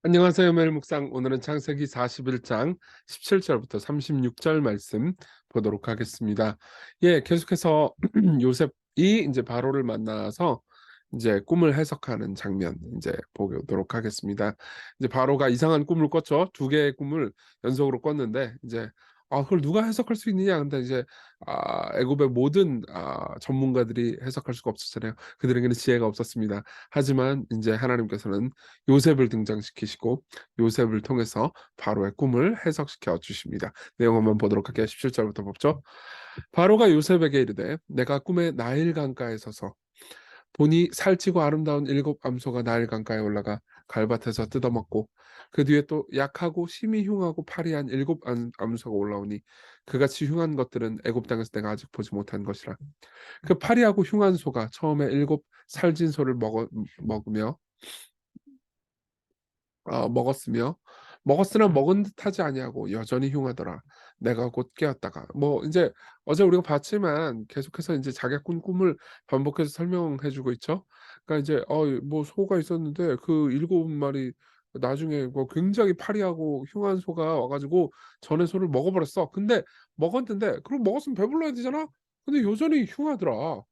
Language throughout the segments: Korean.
안녕하세요. 매일 묵상. 오늘은 창세기 41장 17절부터 36절 말씀 보도록 하겠습니다. 예, 계속해서 요셉이 이제 바로를 만나서 이제 꿈을 해석하는 장면 이제 보도록 하겠습니다. 이제 바로가 이상한 꿈을 꿨죠. 두 개의 꿈을 연속으로 꿨는데 이제 그걸 누가 해석할 수 있느냐? 근데 이제 애굽의 모든 전문가들이 해석할 수가 없었잖아요. 그들에게는 지혜가 없었습니다. 하지만 이제 하나님께서는 요셉을 등장시키시고 요셉을 통해서 바로의 꿈을 해석시켜 주십니다. 내용 한번 보도록 할게요. 17절부터 보죠. 바로가 요셉에게 이르되 내가 꿈에 나일 강가에 서서 보니 살찌고 아름다운 일곱 암소가 나일 강가에 올라가 갈밭에서 뜯어먹고 그 뒤에 또 약하고 심히 흉하고 파리한 일곱 암소가 올라오니 그같이 흉한 것들은 애굽 땅에서 내가 아직 보지 못한 것이라. 그 파리하고 흉한 소가 처음에 일곱 살진 소를 먹으며 먹었으며 먹었으나 먹은 듯하지 아니하고 여전히 흉하더라. 내가 곧 깨었다가 뭐 이제 어제 우리가 봤지만 계속해서 이제 자기가 꾼 꿈을 반복해서 설명해 주고 있죠. 그러니까 이제 뭐 소가 있었는데 그 일곱 마리 나중에 뭐 굉장히 파리하고 흉한 소가 와 가지고 전에 소를 먹어 버렸어. 근데 먹었는데 그럼 먹었으면 배불러야 되잖아. 근데 여전히 흉하더라.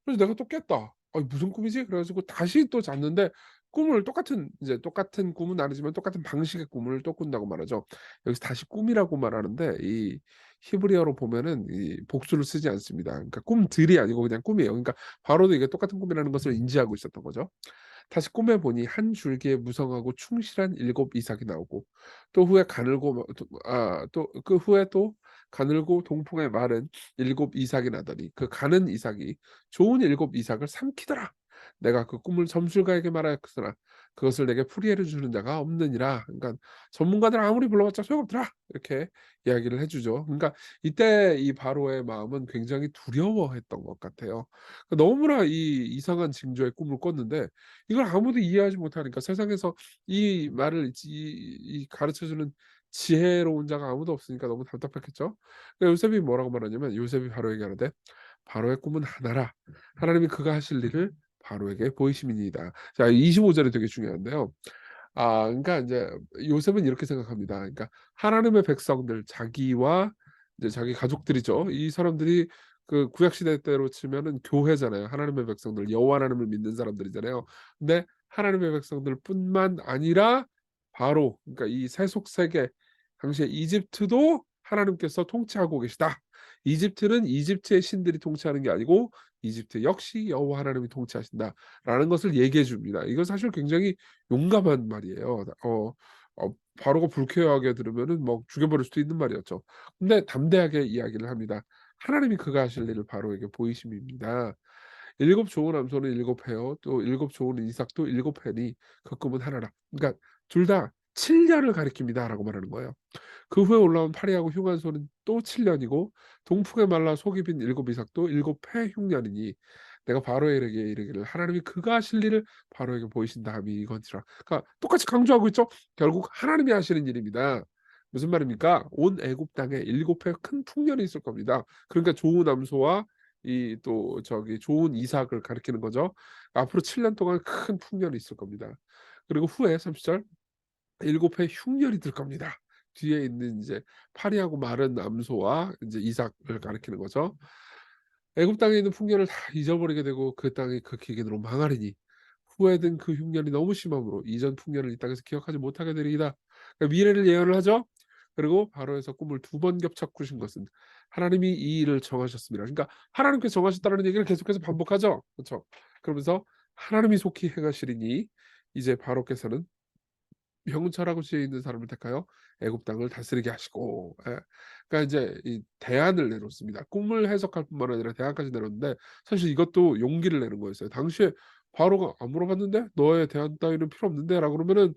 그래서 내가 또 깼다. 무슨 꿈이지?' 그래 가지고 다시 또 잤는데 꿈을 똑같은 꿈은 아니지만 똑같은 방식의 꿈을 또 꾼다고 말하죠. 여기서 다시 꿈이라고 말하는데 이 히브리어로 보면은 이 복수를 쓰지 않습니다. 그러니까 꿈들이 아니고 그냥 꿈이에요. 그러니까 바로도 이게 똑같은 꿈이라는 것을 인지하고 있었던 거죠. 다시 꿈에 보니 한 줄기에 무성하고 충실한 일곱 이삭이 나오고 또 후에 가늘고 또 그 후에 또 가늘고 동풍에 마른 일곱 이삭이 나더니 그 가는 이삭이 좋은 일곱 이삭을 삼키더라. 내가 그 꿈을 점술가에게 말하였으나 그것을 내게 풀이해를 주는 자가 없느니라. 그러니까 전문가들 아무리 불러봤자 소용없더라. 이렇게 이야기를 해주죠. 그러니까 이때 이 바로의 마음은 굉장히 두려워했던 것 같아요. 그러니까 너무나 이 이상한 징조의 꿈을 꿨는데 이걸 아무도 이해하지 못하니까 세상에서 이 말을 가르쳐주는 지혜로운 자가 아무도 없으니까 너무 답답했겠죠. 그러니까 요셉이 뭐라고 말하냐면 요셉이 바로에게 하는데 바로의 꿈은 하나라. 하나님이 그가 하실 일을 바로에게 보이심이니이다. 자, 25절이 되게 중요한데요. 그러니까 이제 요셉은 이렇게 생각합니다. 그러니까 하나님의 백성들, 자기와 이제 자기 가족들이죠. 이 사람들이 그 구약 시대 때로 치면은 교회잖아요. 하나님의 백성들, 여호와 하나님을 믿는 사람들이잖아요. 근데 하나님의 백성들뿐만 아니라 바로 그러니까 이 세속 세계 당시에 이집트도 하나님께서 통치하고 계시다. 이집트는 이집트의 신들이 통치하는 게 아니고 이집트 역시 여호와 하나님이 통치하신다라는 것을 얘기해 줍니다. 이건 사실 굉장히 용감한 말이에요. 바로가 불쾌하게 들으면은 뭐 죽여버릴 수도 있는 말이었죠. 근데 담대하게 이야기를 합니다. 하나님이 그가 하실 일을 바로에게 보이심입니다. 일곱 좋은 암소는 일곱 해요. 또 일곱 좋은 이삭도 일곱 해니 그 꿈은 하나라. 그러니까 둘 다 7년을 가리킵니다라고 말하는 거예요. 그 후에 올라온 파리하고 흉한 소는 또 7년이고 동풍에 말라 속이 빈 일곱 이삭도 일곱 해 흉년이니 내가 바로에게 이르기를 하나님이 그가 하실 일을 바로에게 보이신다 함이 이거니라. 그러니까 똑같이 강조하고 있죠. 결국 하나님이 하시는 일입니다. 무슨 말입니까? 온 애굽 땅에 일곱 해 큰 풍년이 있을 겁니다. 그러니까 좋은 암소와 이 또 저기 좋은 이삭을 가리키는 거죠. 앞으로 7년 동안 큰 풍년이 있을 겁니다. 그리고 후에 30절 일곱 해 흉년이 들 겁니다. 뒤에 있는 이제 파리하고 마른 암소와 이제 이삭을 가리키는 거죠. 애굽 땅에 있는 풍년을 다 잊어버리게 되고 그 땅이 그 기근으로 망하리니 후에든 그 흉년이 너무 심함으로 이전 풍년을 이 땅에서 기억하지 못하게 되리이다. 그러니까 미래를 예언을 하죠. 그리고 바로에서 꿈을 두 번 겹쳐 꾸신 것은 하나님이 이 일을 정하셨습니다. 그러니까 하나님께서 정하셨다는 얘기를 계속해서 반복하죠. 그렇죠? 그러면서 하나님이 속히 행하시리니 이제 바로께서는 명철하고 지혜 있는 사람을 택하여 애굽 땅을 다스리게 하시고 그러니까 이제 이 대안을 내놓습니다. 꿈을 해석할 뿐만 아니라 대안까지 내놓는데 사실 이것도 용기를 내는 거였어요. 당시에 바로가 "안 물어봤는데? 너의 대안 따위는 필요 없는데?"라고 그러면은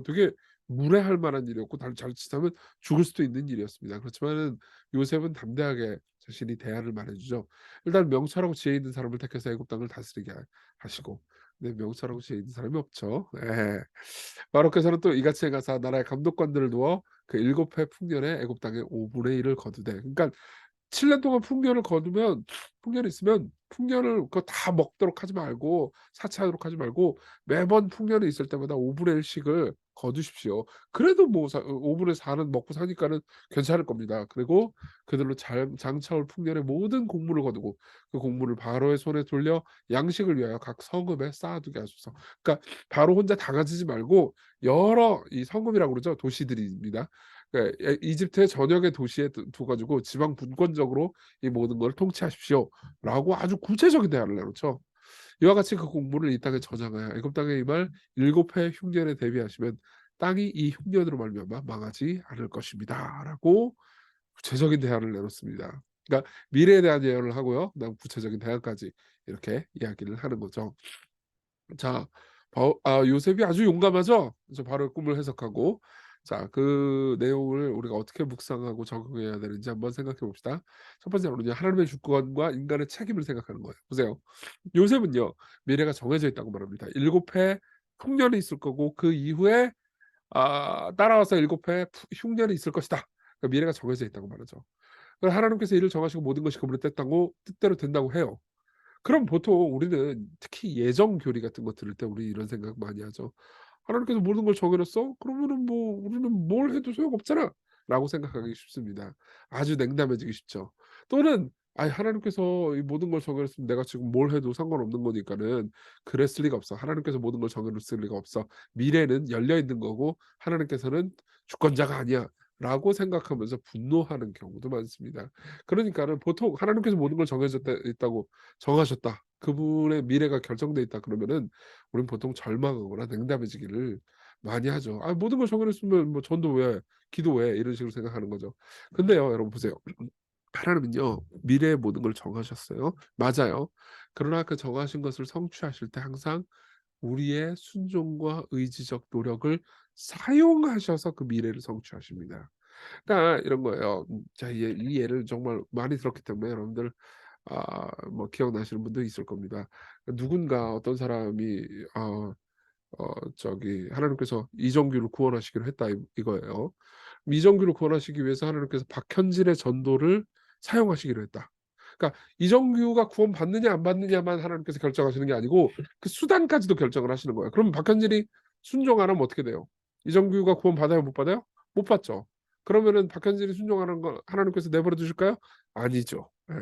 되게 무례할 만한 일이었고 자칫하면 죽을 수도 있는 일이었습니다. 그렇지만은 요셉은 담대하게 자신이 대안을 말해 주죠. 일단 명철하고 지혜 있는 사람을 택해서 애굽 땅을 다스리게 하시고 네 명철하고 지혜 있는 사람이 없죠. 예. 마로께서는 또 이같이 행하사 나라의 감독관들을 두어 그 일곱 해 풍년에 애굽 땅의 5분의 1을 거두되 그러니까 7년 동안 풍년을 거두면 풍년이 있으면 풍년을 그거 다 먹도록 하지 말고 사치하도록 하지 말고 매번 풍년이 있을 때마다 5분의 1씩을 거두십시오. 그래도 뭐 5 분의 4는 먹고 사니까는 괜찮을 겁니다. 그리고 그들로 장 장차올 풍년의 모든 곡물을 거두고 그 곡물을 바로의 손에 돌려 양식을 위하여 각 성읍에 쌓아두게 하소서. 그러니까 바로 혼자 다 가지지 말고 여러 이 성읍이라고 그러죠. 도시들입니다. 이집트의 전역의 도시에 두 가지고 지방 분권적으로 이 모든 걸 통치하십시오라고 아주 구체적인 대안을 내놓죠. 이와 같이 그 공물을 이 땅에 저장하여 애굽 땅에 임할 7해 흉년에 대비하시면 땅이 이 흉년으로 말미암아 망하지 않을 것입니다라고 구체적인 대안을 내놓습니다. 그러니까 미래에 대한 예언을 하고요. 그다음 구체적인 대안까지 이렇게 이야기를 하는 거죠. 자, 요셉이 아주 용감하죠. 그래서 바로의 꿈을 해석하고 자, 그 내용을 우리가 어떻게 묵상하고 적용해야 되는지 한번 생각해 봅시다. 첫 번째로는요. 하나님의 주권과 인간의 책임을 생각하는 거예요. 보세요. 요셉은요. 미래가 정해져 있다고 말합니다. 7해 흉년이 있을 거고 그 이후에 따라와서 7해 흉년이 있을 것이다. 그러니까 미래가 정해져 있다고 말하죠. 그래서 하나님께서 이를 정하시고 모든 것이 그분의 뜻대로 된다고 해요. 그럼 보통 우리는 특히 예정 교리 같은 거 들을 때 우리 이런 생각 많이 하죠. '하나님께서 모든 걸 정해 놨어? 그러면은 뭐 우리는 뭘 해도 소용없잖아.'라고 생각하기 쉽습니다. 아주 냉담해지기 쉽죠. 또는 '아이 하나님께서 이 모든 걸 정해 놨으면 내가 지금 뭘 해도 상관없는 거니까는 그랬을 리가 없어. 하나님께서 모든 걸 정해 놓을 리가 없어. 미래는 열려 있는 거고 하나님께서는 주권자가 아니야.'라고 생각하면서 분노하는 경우도 많습니다. 그러니까는 보통 하나님께서 모든 걸 정해졌다 있다고 정하셨다. 그분의 미래가 결정돼 있다 그러면은 우린 보통 절망하거나 냉담해지기를 많이 하죠. '아 모든 걸 정해 놨으면 뭐 전도 왜 기도 왜.' 이런 식으로 생각하는 거죠. 근데요 여러분 보세요. 하나님은요 미래의 모든 걸 정하셨어요. 맞아요. 그러나 그 정하신 것을 성취하실 때 항상 우리의 순종과 의지적 노력을 사용하셔서 그 미래를 성취하십니다. 그러니까 이런 거예요. 자 이 예를 정말 많이 들었기 때문에 여러분들 뭐 기억나시는 분도 있을 겁니다. 누군가 어떤 사람이 저기 하나님께서 이정규를 구원하시기로 했다 이거예요. 이정규를 구원하시기 위해서 하나님께서 박현진의 전도를 사용하시기로 했다. 그러니까 이정규가 구원받느냐 안 받느냐만 하나님께서 결정하시는 게 아니고 그 수단까지도 결정을 하시는 거예요. 그럼 박현진이 순종 안 하면 어떻게 돼요? 이정규가 구원받아요 못 받아요? 못 받죠. 그러면은 박현진이 순종하는 거 하나님께서 내버려 두실까요? 아니죠. 예.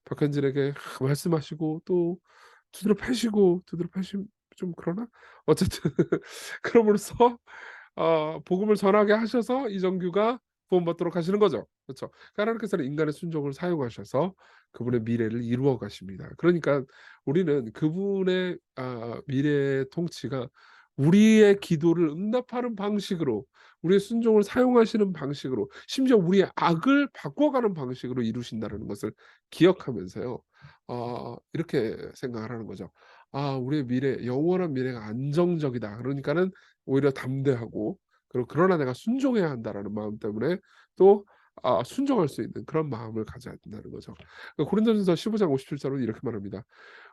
박현진에게 말씀하시고 또 두드려 패심 좀 그러나? 어쨌든 그럼으로써 복음을 전하게 하셔서 이정규가 구원받도록 하시는 거죠. 그렇죠. 그러니까 하나님께서는 인간의 순종을 사용하셔서 그분의 미래를 이루어 가십니다. 그러니까 우리는 그분의 미래의 통치가 우리의 기도를 응답하는 방식으로 우리의 순종을 사용하시는 방식으로 심지어 우리의 악을 바꿔가는 방식으로 이루신다는 것을 기억하면서요. 이렇게 생각을 하는 거죠. '우리의 미래 영원한 미래가 안정적이다.' 그러니까는 오히려 담대하고 그리고 '그러나 내가 순종해야 한다.'라는 마음 때문에 또 순종할 수 있는 그런 마음을 가져야 된다는 거죠. 고린도전서 15장 57절은 이렇게 말합니다.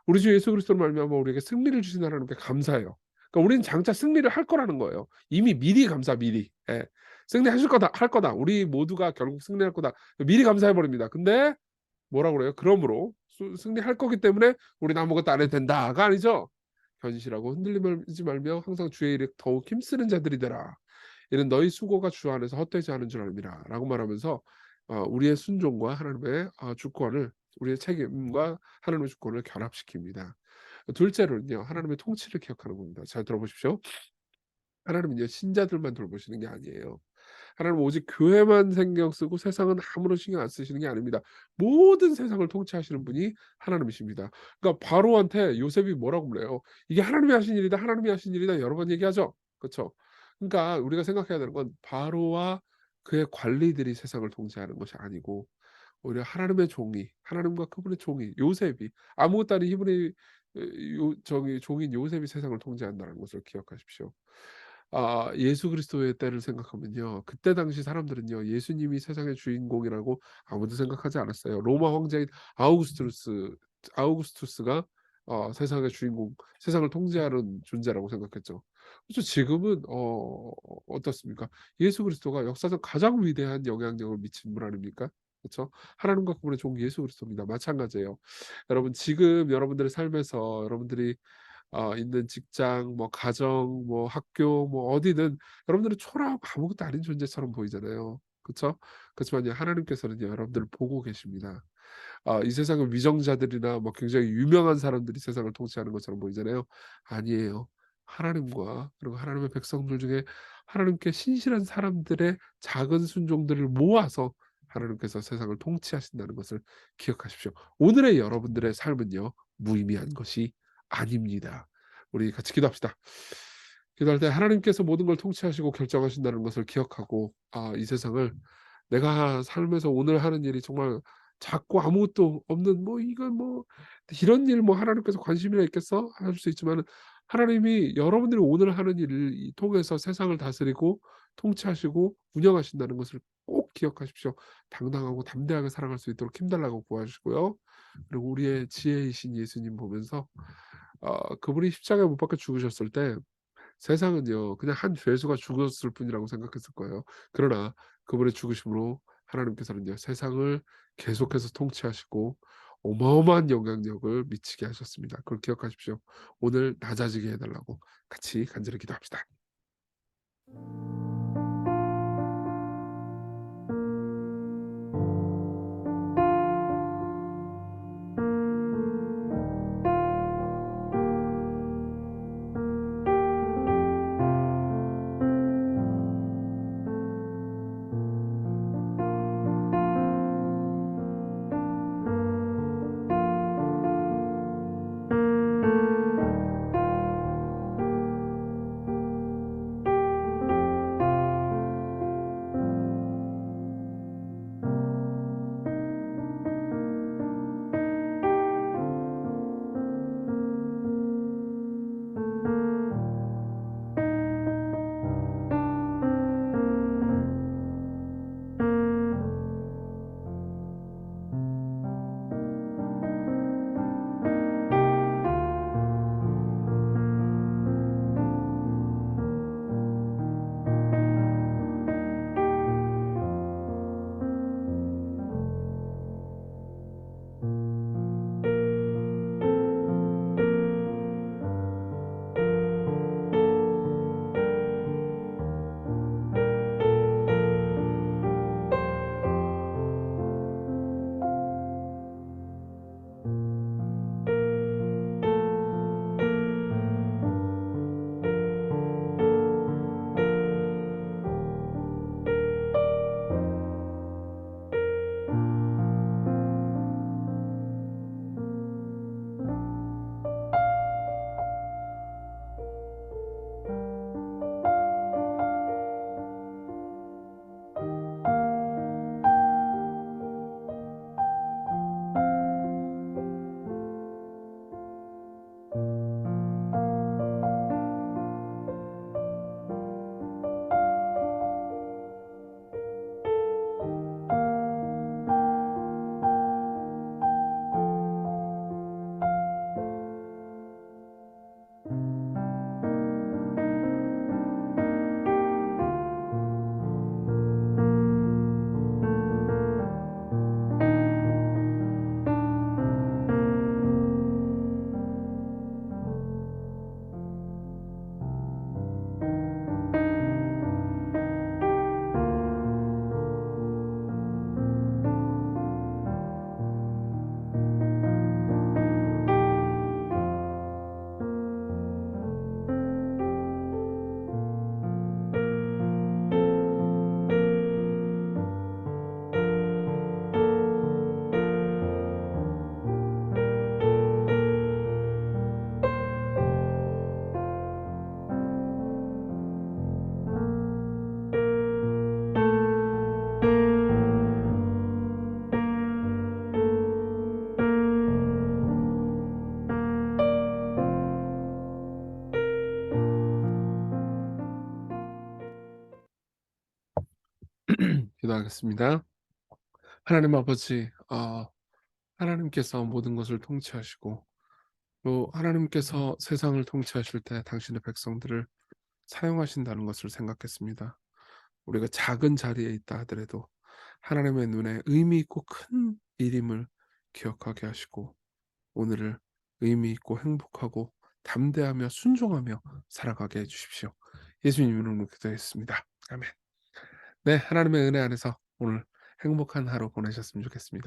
"우리 주 예수 그리스도로 말미암아 우리에게 승리를 주신 하나님께 감사해요." 그러니까 우리는 장차 승리를 할 거라는 거예요. 이미 미리 미리. 예. "승리하실 거다. 할 거다. 우리 모두가 결국 승리할 거다." 미리 감사해 버립니다. 근데 뭐라 그래요? 그러므로 승리할 거기 때문에 우리는 아무것도 안 해도 된다가 아니죠. "견실하고 흔들리지 말며 항상 주의 일에 더욱 힘쓰는 자들이 되라. 이는 너희 수고가 주 안에서 헛되지 않은 줄 압니다."라고 말하면서 우리의 순종과 하나님의 주권을 우리의 책임과 하나님의 주권을 결합시킵니다. 둘째로는요. 하나님의 통치를 기억하는 겁니다. 잘 들어보십시오. 하나님은요 신자들만 돌보시는 게 아니에요. 하나님은 오직 교회만 신경 쓰고 세상은 아무런 신경 안 쓰시는 게 아닙니다. 모든 세상을 통치하시는 분이 하나님이십니다. 그러니까 바로한테 요셉이 뭐라고 그래요? "이게 하나님이 하신 일이다. 하나님이 하신 일이다." 여러 번 얘기하죠. 그쵸? 그러니까 우리가 생각해야 되는 건 바로와 그의 관리들이 세상을 통치하는 것이 아니고 오히려 하나님의 종이 하나님과 그분의 종이 요셉이 아무것도 아닌 히브리 저기 종인 요셉이 세상을 통치한다는 것을 기억하십시오. 예수 그리스도의 때를 생각하면요. 그때 당시 사람들은요. 예수님이 세상의 주인공이라고 아무도 생각하지 않았어요. 로마 황제인 아우구스투스가 세상의 주인공, 세상을 통제하는 존재라고 생각했죠. 그래서 지금은 어떻습니까? 예수 그리스도가 역사상 가장 위대한 영향력을 미친 분 아닙니까? 그쵸? 하나님과 그분의 종 예수 그리스도입니다. 마찬가지예요. 여러분 지금 여러분들의 삶에서 여러분들이 있는 직장, 뭐 가정, 뭐 학교, 뭐 어디든 여러분들은 초라하고 아무것도 아닌 존재처럼 보이잖아요. 그쵸? 그렇지만요, 하나님께서는요, 여러분들을 보고 계십니다. 이 세상은 위정자들이나 뭐 굉장히 유명한 사람들이 세상을 통치하는 것처럼 보이잖아요. 아니에요. 하나님과 그리고 하나님의 백성들 중에 하나님께 신실한 사람들의 작은 순종들을 모아서 하나님께서 세상을 통치하신다는 것을 기억하십시오. 오늘의 여러분들의 삶은요, 무의미한 것이 아닙니다. 우리 같이 기도합시다. 기도할 때 하나님께서 모든 걸 통치하시고 결정하신다는 것을 기억하고, 이 세상을 내가 살면서 오늘 하는 일이 정말 작고 아무것도 없는, 뭐 이건 뭐 이런 일 뭐 하나님께서 관심이나 있겠어? 할 수 있지만은, 하나님이 여러분들이 오늘 하는 일을 통해서 세상을 다스리고 통치하시고 운영하신다는 것을 꼭 기억하십시오. 당당하고 담대하게 살아갈 수 있도록 힘달라고 구하시고요. 그리고 우리의 지혜이신 예수님 보면서, 그분이 십자가에 못 박혀 죽으셨을 때 세상은요, 그냥 한 죄수가 죽었을 뿐이라고 생각했을 거예요. 그러나 그분의 죽으심으로 하나님께서는요, 세상을 계속해서 통치하시고 어마어마한 영향력을 미치게 하셨습니다. 그걸 기억하십시오. 오늘 낮아지게 해 달라고 같이 간절히 기도합시다. 기도하겠습니다. 하나님 아버지, 하나님께서 모든 것을 통치하시고 또 하나님께서 세상을 통치하실 때 당신의 백성들을 사용하신다는 것을 생각했습니다. 우리가 작은 자리에 있다 하더라도 하나님의 눈에 의미 있고 큰 일임을 기억하게 하시고 오늘을 의미 있고 행복하고 담대하며 순종하며 살아가게 해 주십시오. 예수님 이름으로 기도했습니다. 아멘. 네. 하나님의 은혜 안에서 오늘 행복한 하루 보내셨으면 좋겠습니다.